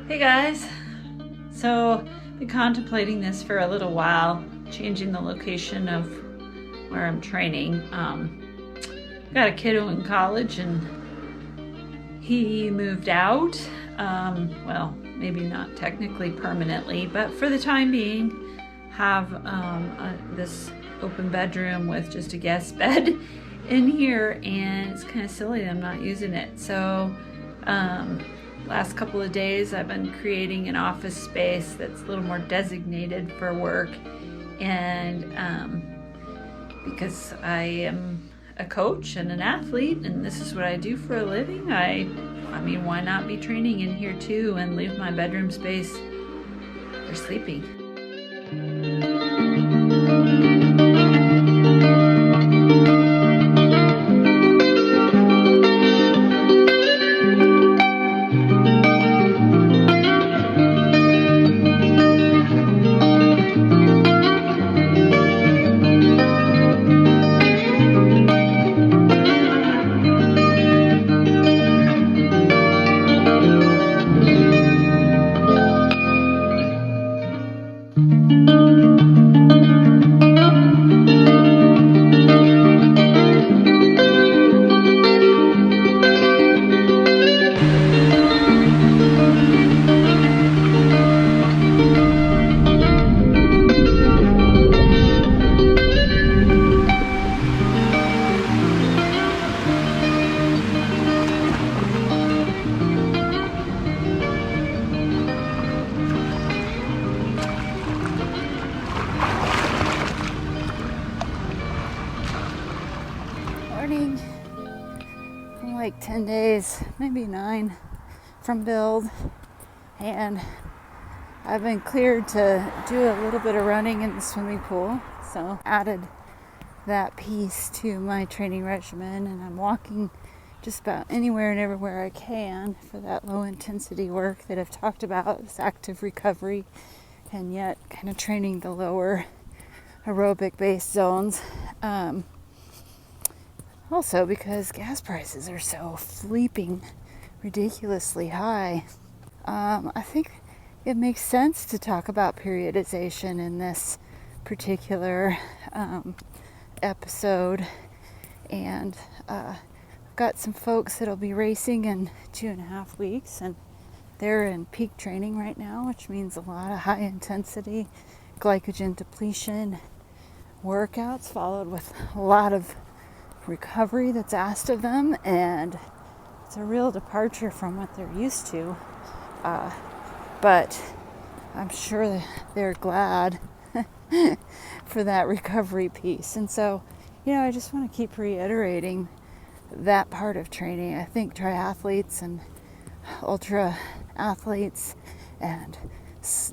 Hey guys, so been contemplating this for a little while, changing the location of where I'm training. Got a kiddo in college and he moved out. Well, maybe not technically permanently, but for the time being, have this open bedroom with just a guest bed in here, and it's kind of silly that I'm not using it. So last couple of days I've been creating an office space that's a little more designated for work, and because I am a coach and an athlete and this is what I do for a living, I mean, why not be training in here too and leave my bedroom space for sleeping? I'm like 10 days, maybe 9 from build, and I've been cleared to do a little bit of running in the swimming pool, so added that piece to my training regimen, and I'm walking just about anywhere and everywhere I can for that low intensity work that I've talked about, this active recovery, and yet kind of training the lower aerobic based zones. Also because gas prices are so fleeping ridiculously high. I think it makes sense to talk about periodization in this particular episode. And I've got some folks that'll be racing in 2.5 weeks, and they're in peak training right now, which means a lot of high intensity glycogen depletion workouts followed with a lot of recovery that's asked of them, and it's a real departure from what they're used to, but I'm sure that they're glad for that recovery piece. And so, I just want to keep reiterating that part of training. I think triathletes and ultra athletes and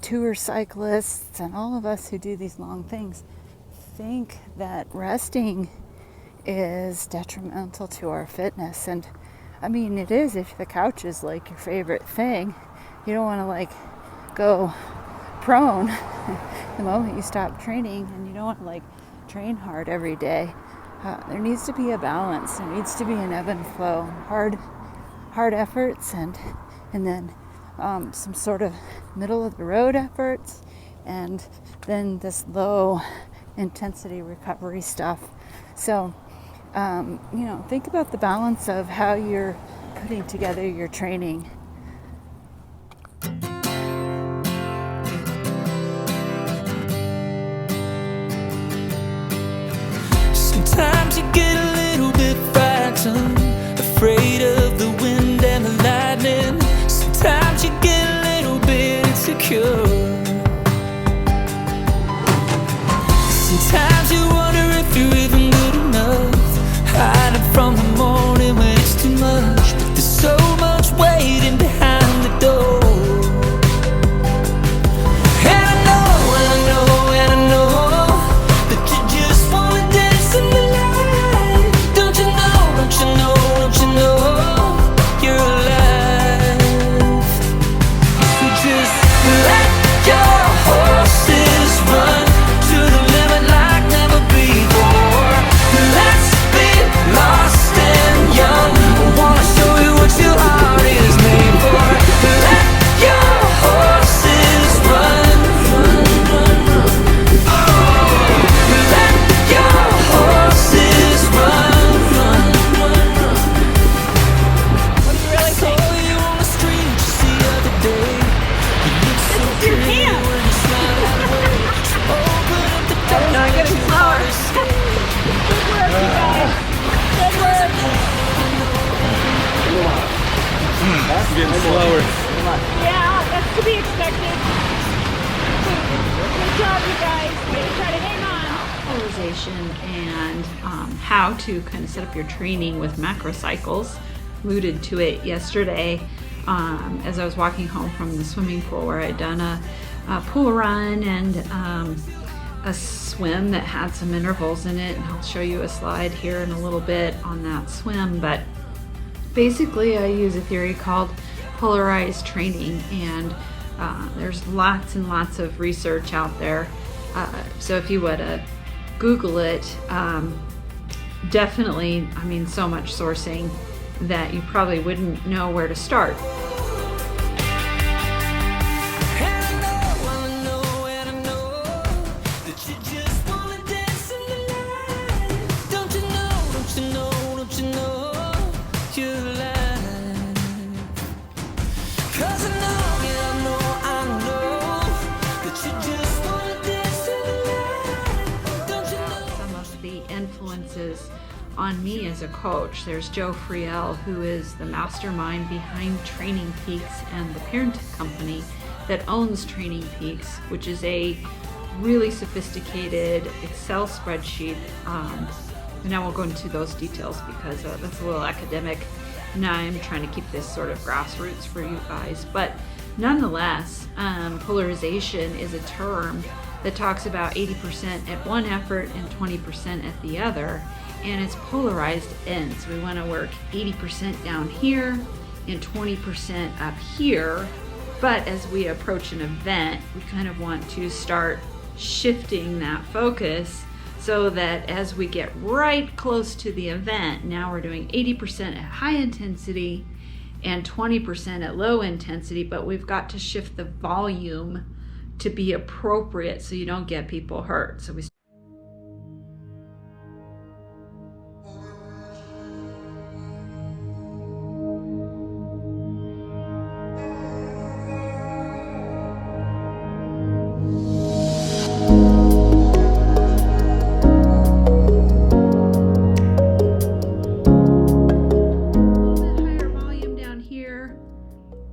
tour cyclists and all of us who do these long things think that resting is detrimental to our fitness. And I mean, it is if the couch is like your favorite thing. You don't want to go prone the moment you stop training, and you don't want to train hard every day. There needs to be a balance. There needs to be an ebb and flow, hard efforts, and then some sort of middle of the road efforts, and then this low intensity recovery stuff. So think about the balance of how you're putting together your training. Sometimes you get a little bit frightened, afraid of the wind and the lightning. Sometimes you get a little bit insecure. Sometimes you wonder if you're even good enough, hiding from the morning when it's too much. But there's so much waiting getting slower. Yeah, that's to be expected. Good job, you guys. Way to try to hang on. Polarization and how to kind of set up your training with macrocycles. Alluded to it yesterday as I was walking home from the swimming pool where I'd done a pool run and a swim that had some intervals in it, and I'll show you a slide here in a little bit on that swim. But basically I use a theory called polarized training, and there's lots and lots of research out there. So if you were to Google it, definitely, I mean, so much sourcing that you probably wouldn't know where to start. Influences on me as a coach. There's Joe Friel, who is the mastermind behind Training Peaks and the parent company that owns Training Peaks, which is a really sophisticated Excel spreadsheet. And I won't go into those details because that's a little academic. Now I'm trying to keep this sort of grassroots for you guys. But nonetheless, polarization is a term that talks about 80% at one effort and 20% at the other, and it's polarized ends. We want to work 80% down here and 20% up here, but as we approach an event, we kind of want to start shifting that focus so that as we get right close to the event, now we're doing 80% at high intensity and 20% at low intensity, but we've got to shift the volume to be appropriate so you don't get people hurt. So we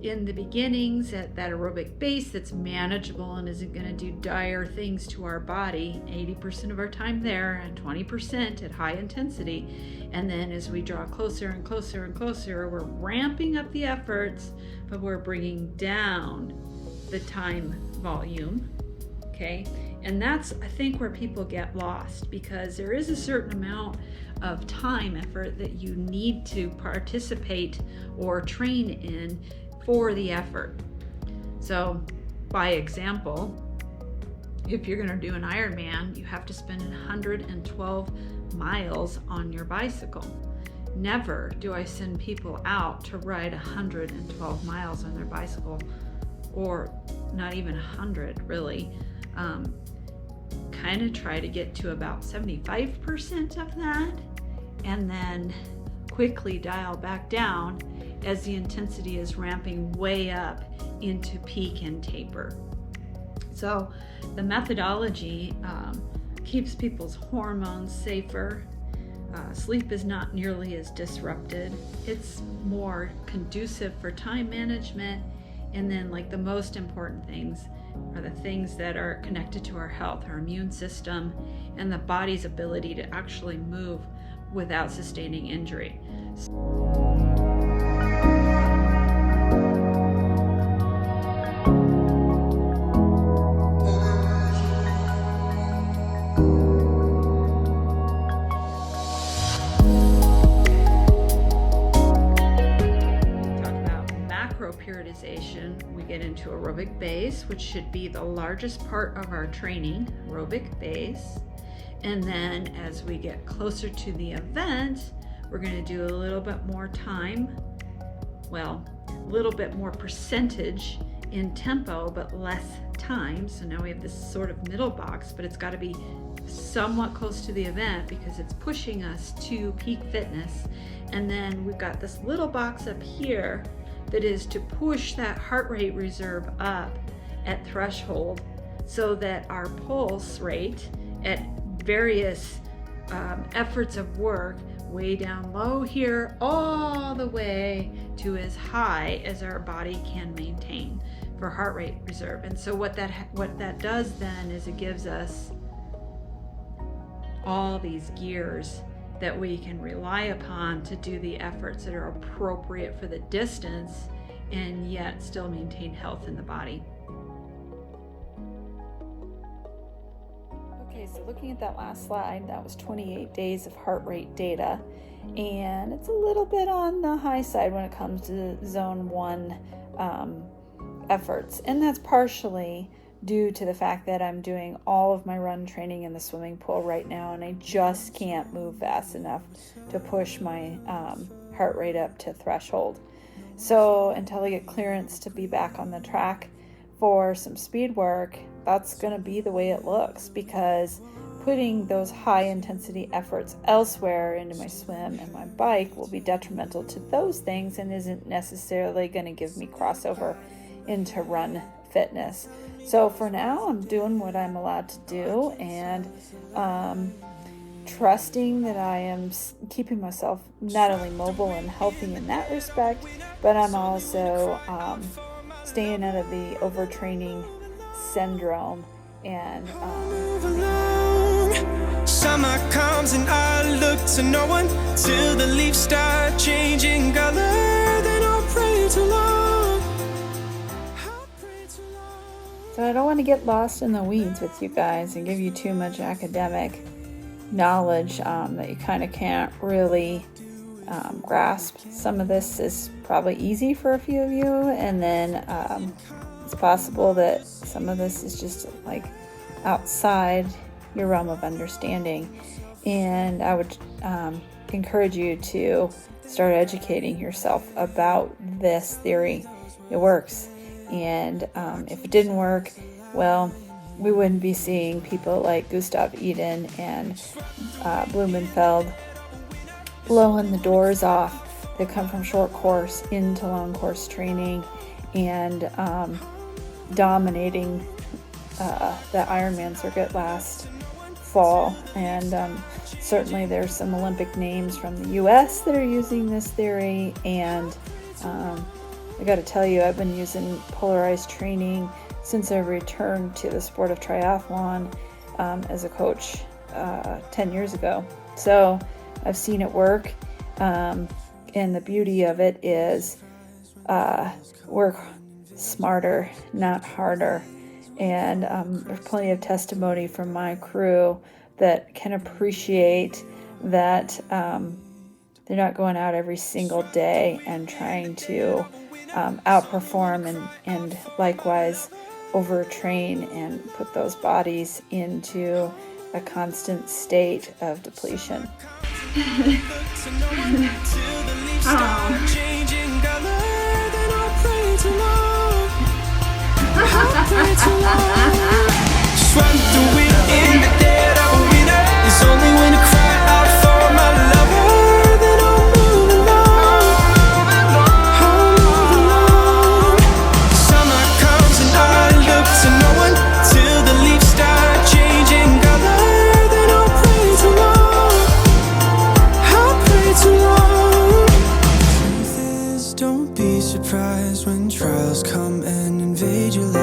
in the beginnings at that aerobic base that's manageable and isn't going to do dire things to our body, 80% of our time there and 20% at high intensity. And then as we draw closer and closer and closer, we're ramping up the efforts, but we're bringing down the time volume, okay? And that's, I think, where people get lost, because there is a certain amount of time effort that you need to participate or train in for the effort. So by example, if you're going to do an Ironman, you have to spend 112 miles on your bicycle. Never do I send people out to ride 112 miles on their bicycle, or not even 100 really. Kind of try to get to about 75% of that, and then quickly dial back down as the intensity is ramping way up into peak and taper. So the methodology keeps people's hormones safer. Sleep is not nearly as disrupted. It's more conducive for time management. And then, like, the most important things are the things that are connected to our health, our immune system, and the body's ability to actually move without sustaining injury. Periodization, we get into aerobic base, which should be the largest part of our training, aerobic base. And then as we get closer to the event, we're going to do a little bit more time, well, a little bit more percentage in tempo, but less time. So now we have this sort of middle box, but it's got to be somewhat close to the event because it's pushing us to peak fitness. And then we've got this little box up here that is to push that heart rate reserve up at threshold so that our pulse rate at various efforts of work way down low here, all the way to as high as our body can maintain for heart rate reserve. And so what that does then is it gives us all these gears that we can rely upon to do the efforts that are appropriate for the distance and yet still maintain health in the body. Okay, so looking at that last slide, that was 28 days of heart rate data, and it's a little bit on the high side when it comes to zone 1 efforts, and that's partially due to the fact that I'm doing all of my run training in the swimming pool right now, and I just can't move fast enough to push my heart rate up to threshold. So until I get clearance to be back on the track for some speed work, that's going to be the way it looks, because putting those high intensity efforts elsewhere into my swim and my bike will be detrimental to those things and isn't necessarily going to give me crossover into run fitness. So for now, I'm doing what I'm allowed to do, and trusting that I am keeping myself not only mobile and healthy in that respect, but I'm also staying out of the overtraining syndrome. And summer comes and I look to no one till the leaves start changing color. Then I'll pray too long. So I don't want to get lost in the weeds with you guys and give you too much academic knowledge that you kind of can't really grasp. Some of this is probably easy for a few of you, and then it's possible that some of this is just like outside your realm of understanding. And I would encourage you to start educating yourself about this theory. It works. And if it didn't work, well, we wouldn't be seeing people like Gustav Eden and Blumenfeld blowing the doors off that come from short course into long course training and dominating the Ironman circuit last fall. And certainly there's some Olympic names from the US that are using this theory, and I got to tell you, I've been using polarized training since I returned to the sport of triathlon as a coach 10 years ago. So I've seen it work, and the beauty of it is work smarter, not harder. And there's plenty of testimony from my crew that can appreciate that they're not going out every single day and trying to outperform and likewise overtrain and put those bodies into a constant state of depletion. Swept the wind in the dead of a winter. It's only when I cry out for my lover that I'll move along. Summer comes and I look to no one till the leaves start changing color. Then I'll pray too long. I'll pray too long. Truth is, don't be surprised when trials come and invade your life.